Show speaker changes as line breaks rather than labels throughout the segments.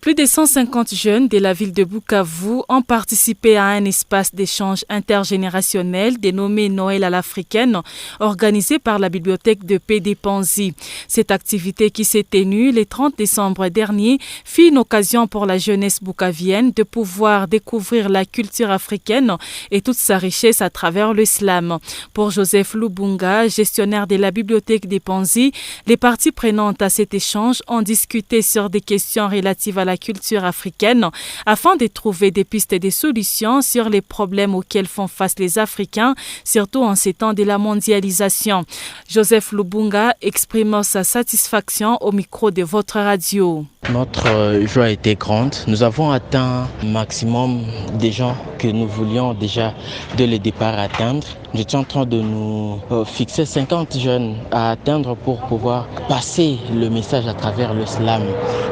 Plus de 150 jeunes de la ville de Bukavu ont participé à un espace d'échange intergénérationnel dénommé Noël à l'Africaine, organisé par la bibliothèque de paix des Panzi. Cette activité qui s'est tenue le 30 décembre dernier fut une occasion pour la jeunesse bukavienne de pouvoir découvrir la culture africaine et toute sa richesse à travers l'islam. Pour Joseph Lubunga, gestionnaire de la bibliothèque des Panzi, les parties prenantes à cet échange ont discuté sur des questions relatives à la culture africaine afin de trouver des pistes et des solutions sur les problèmes auxquels font face les Africains, surtout en ces temps de la mondialisation. Joseph Lubunga exprime sa satisfaction au micro de votre radio.
Notre joie était grande. Nous avons atteint le maximum des gens que nous voulions déjà dès le départ atteindre. Nous étions en train de nous fixer 50 jeunes à atteindre pour pouvoir passer le message à travers l'islam.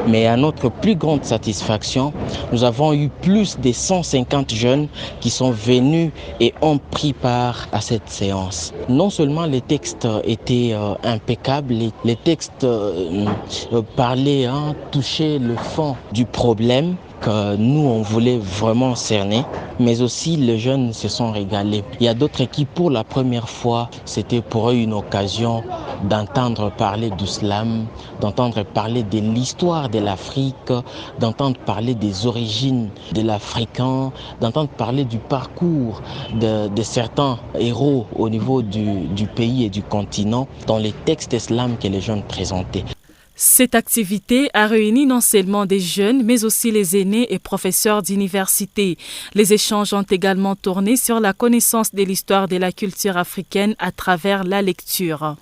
Mais à notre plus grande satisfaction, nous avons eu plus de 150 jeunes qui sont venus et ont pris part à cette séance. Non seulement les textes étaient impeccables, les textes parlaient, touchaient le fond du problème que nous, on voulait vraiment cerner, mais aussi les jeunes se sont régalés. Il y a d'autres qui, pour la première fois, c'était pour eux une occasion d'entendre parler d'islam, d'entendre parler de l'histoire de l'Afrique, d'entendre parler des origines de l'Africain, d'entendre parler du parcours de certains héros au niveau du pays et du continent dans les textes islam que les jeunes présentaient.
Cette activité a réuni non seulement des jeunes, mais aussi les aînés et professeurs d'université. Les échanges ont également tourné sur la connaissance de l'histoire de la culture africaine à travers la lecture.